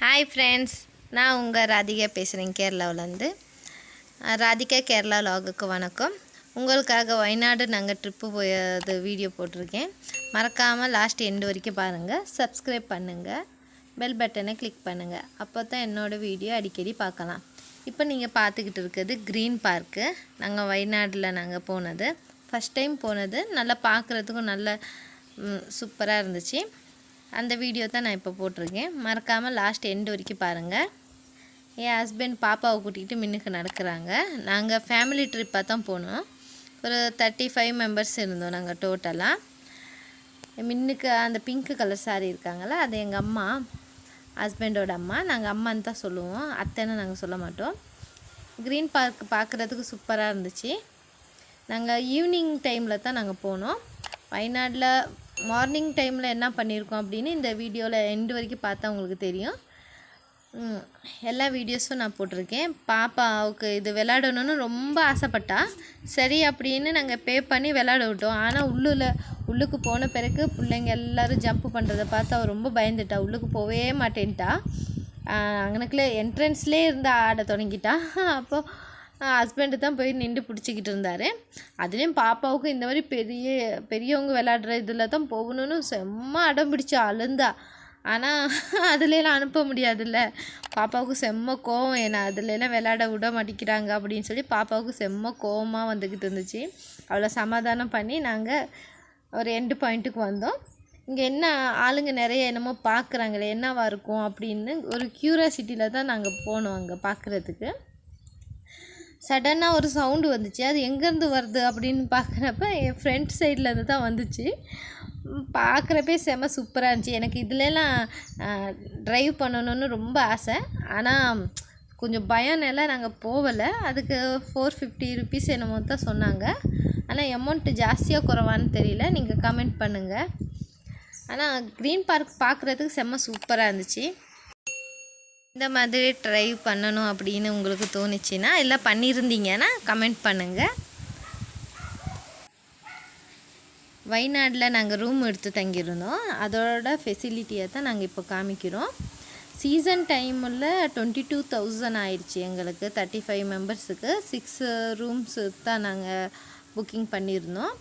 Hi friends, நான் உங்கள் ராதிகா பேசுகிறேன் கேரளாவிலேருந்து. ராதிகா கேரளா லாகுக்கு வணக்கம். உங்களுக்காக வயநாடு நாங்கள் ட்ரிப்பு போயது வீடியோ போட்டிருக்கேன். மறக்காமல் லாஸ்ட் எண்டு வரைக்கும் பாருங்கள். சப்ஸ்கிரைப் பண்ணுங்கள், பெல் பட்டனை கிளிக் பண்ணுங்கள். அப்போ தான் என்னோடய வீடியோ அடிக்கடி பார்க்கலாம். இப்போ நீங்கள் பார்த்துக்கிட்டு இருக்கிறது க்ரீன் பார்க்கு. நாங்கள் வயநாட்டில் நாங்கள் போனது ஃபஸ்ட் டைம் போனது. நல்லா பார்க்குறதுக்கும் நல்ல சூப்பராக இருந்துச்சு. அந்த வீடியோ தான் நான் இப்போ போட்டிருக்கேன். மறக்காமல் லாஸ்ட் எண்டு வரைக்கும் பாருங்கள். என் ஹஸ்பண்ட் பாப்பாவை கூட்டிகிட்டு மின்னுக்கு நடக்கிறாங்க. நாங்கள் ஃபேமிலி ட்ரிப்பாக தான் போனோம். ஒரு 35 மெம்பர்ஸ் இருந்தோம் நாங்கள் டோட்டலாக. மின்னுக்கு அந்த பிங்க் கலர் சாரி இருக்காங்களா, அது எங்கள் அம்மா, ஹஸ்பண்டோட அம்மா. நாங்கள் அம்மான்னு தான் சொல்லுவோம், அத்தைன்னு நாங்கள் சொல்ல மாட்டோம். க்ரீன் பார்க் பார்க்குறதுக்கு சூப்பராக இருந்துச்சு. நாங்கள் ஈவினிங் டைமில் தான் நாங்கள் போனோம். வயநாட்டில் மார்னிங் டைமில் என்ன பண்ணியிருக்கோம் அப்படின்னு இந்த வீடியோவில் எண்டு வரைக்கும் பார்த்தா உங்களுக்கு தெரியும். எல்லா வீடியோஸும் நான் போட்டிருக்கேன். பாப்பாவுக்கு இது விளையாடணுன்னு ரொம்ப ஆசைப்பட்டா. சரி அப்படின்னு நாங்கள் பே பண்ணி விளையாட விட்டோம். ஆனால் உள்ளுக்கு போன பிறகு பிள்ளைங்க எல்லோரும் ஜம்ப் பண்ணுறதை பார்த்து அவள் ரொம்ப பயந்துட்டா. உள்ளுக்கு போகவே மாட்டேன்ட்டா. அங்கனக்குள்ளே என்ட்ரன்ஸ்லேயே இருந்து ஆட தொடங்கிட்டா. அப்போது ஹஸ்பண்டு தான் போய் நின்று பிடிச்சிக்கிட்டு இருந்தார். அதுலேயும் பாப்பாவுக்கும் இந்த மாதிரி பெரியவங்க விளையாடுற இதில் தான் போகணுன்னு செம்ம அடம் பிடிச்சா, அழுந்தா. ஆனால் அதுலலாம் அனுப்ப முடியாதுல்ல. பாப்பாவுக்கு செம்ம கோவம், ஏன்னா அதுலலாம் விளையாட விட மாட்டேங்கிறாங்க அப்படின்னு சொல்லி பாப்பாவுக்கு செம்ம கோவமாக வந்துக்கிட்டு இருந்துச்சு. அவளை சமாதானம் பண்ணி நாங்கள் ஒரு எண்டு பாயிண்ட்டுக்கு வந்தோம். இங்கே என்ன ஆளுங்க நிறைய என்னமோ பார்க்குறாங்களே, என்னவா இருக்கும் அப்படின்னு ஒரு க்யூரியாசிட்டியில் தான் நாங்கள் போனோம் அங்கே பார்க்குறதுக்கு. சடனாக ஒரு சவுண்டு வந்துச்சு. அது எங்கேருந்து வருது அப்படின்னு பார்க்குறப்ப என் ஃப்ரண்ட் சைட்லேருந்து தான் வந்துச்சு. பார்க்குறப்பே செம்ம சூப்பராக இருந்துச்சு. எனக்கு இதுலலாம் ட்ரைவ் பண்ணணுன்னு ரொம்ப ஆசை. ஆனால் கொஞ்சம் பயம்னால நாங்கள் போகலை. அதுக்கு 450 ருபீஸ் என்னமோ தான் சொன்னாங்க. ஆனால் அமௌண்ட்டு ஜாஸ்தியாக குறைவான்னு தெரியல, நீங்கள் கமெண்ட் பண்ணுங்கள். ஆனால் க்ரீன் பார்க் பார்க்குறதுக்கு செம்ம சூப்பராக இருந்துச்சு. இந்த மாதிரி ட்ரைவ் பண்ணணும் அப்படின்னு உங்களுக்கு தோணுச்சுன்னா, இல்லை பண்ணியிருந்தீங்கன்னா கமெண்ட் பண்ணுங்கள். வயநாட்டில் நாங்கள் ரூம் எடுத்து தங்கியிருந்தோம். அதோட ஃபெசிலிட்டியை தான் நாங்கள் இப்போ காமிக்கிறோம். சீசன் டைமில் 22,000 ஆயிடுச்சு எங்களுக்கு. 35 மெம்பர்ஸுக்கு 6 ரூம்ஸு தான் நாங்கள் புக்கிங் பண்ணியிருந்தோம்.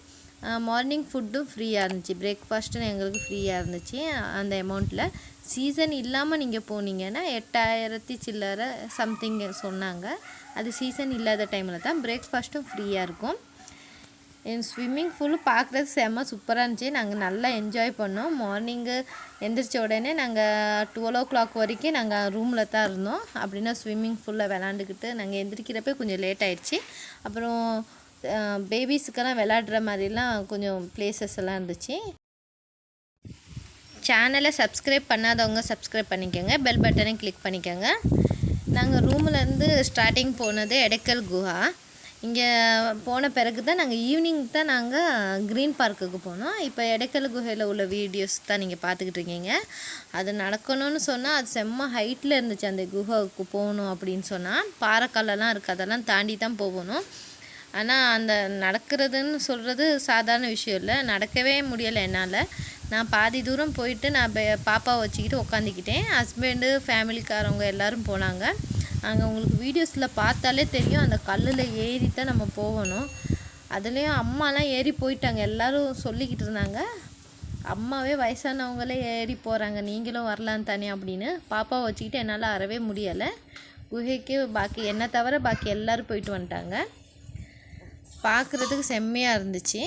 மார்னிங் ஃபுட்டும் ஃப்ரீயாக இருந்துச்சு. பிரேக்ஃபாஸ்ட்டுன்னு எங்களுக்கு ஃப்ரீயாக இருந்துச்சு அந்த அமௌண்ட்டில். சீசன் இல்லாமல் நீங்கள் போனீங்கன்னா 8,000 சில்லரை சம்திங் சொன்னாங்க. அது சீசன் இல்லாத டைமில் தான். பிரேக்ஃபாஸ்ட்டும் ஃப்ரீயாக இருக்கும். ஸ்விம்மிங் பூல் பார்க்குறது செம்ம சூப்பராக இருந்துச்சு. நாங்கள் நல்லா என்ஜாய் பண்ணோம். மார்னிங்கு எந்திரிச்ச உடனே நாங்கள் 12 o'clock வரைக்கும் நாங்கள் ரூமில் தான் இருந்தோம். அப்படின்னா ஸ்விம்மிங் பூலில் விளாண்டுக்கிட்டு நாங்கள் எந்திரிக்கிறப்ப கொஞ்சம் லேட் ஆகிடுச்சு. அப்புறம் பேபிஸுக்கெல்லாம் விளையாடுற மாதிரிலாம் கொஞ்சம் பிளேசஸ் எல்லாம் இருந்துச்சு. சேனலை சப்ஸ்கிரைப் பண்ணாதவங்க சப்ஸ்கிரைப் பண்ணிக்கோங்க, பெல் பட்டனை கிளிக் பண்ணிக்கோங்க. நாங்கள் ரூம்லேருந்து ஸ்டார்டிங் போனது எடக்கல் குஹா. இங்கே போன பிறகு தான் நாங்கள் ஈவினிங் தான் நாங்கள் க்ரீன் பார்க்குக்கு போனோம். இப்போ எடக்கல் குகையில் உள்ள வீடியோஸ் தான் நீங்கள் பார்த்துக்கிட்டு இருக்கீங்க. அது நடக்கணும்னு சொன்னால் அது செம்ம ஹைட்டில் இருந்துச்சு. அந்த குஹாவுக்கு போகணும் அப்படின்னு சொன்னால் பாறைக்கல்லெல்லாம் இருக்குது, அதெல்லாம் தாண்டி தான் போகணும். ஆனால் அந்த நடக்கிறதுன்னு சொல்கிறது சாதாரண விஷயம் இல்லை. நடக்கவே முடியலை என்னால். நான் பாதி தூரம் போயிட்டு நான் பாப்பாவை வச்சுக்கிட்டு உட்காந்துக்கிட்டேன். ஹஸ்பண்டு ஃபேமிலிக்காரவங்க எல்லோரும் போனாங்க. அங்கே உங்களுக்கு வீடியோஸில் பார்த்தாலே தெரியும், அந்த கல்லில் ஏறி தான் நம்ம போகணும். அதுலேயும் அம்மாலாம் ஏறி போயிட்டாங்க. எல்லோரும் சொல்லிக்கிட்டு இருந்தாங்க, அம்மாவே வயசானவங்களே ஏறி போகிறாங்க, நீங்களும் வரலாம் தானே அப்படின்னு. பாப்பாவை வச்சுக்கிட்டு என்னால் அறவே முடியலை. குகைக்கு பாக்கி என்னை தவிர பாக்கி எல்லோரும் போயிட்டு வந்துட்டாங்க. பார்க்குறதுக்கு செம்மையாக இருந்துச்சு.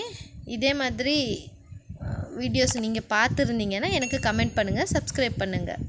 இதே மாதிரி வீடியோஸ் நீங்கள் பார்த்துருந்தீங்கன்னா எனக்கு கமெண்ட் பண்ணுங்கள், சப்ஸ்கிரைப் பண்ணுங்கள்.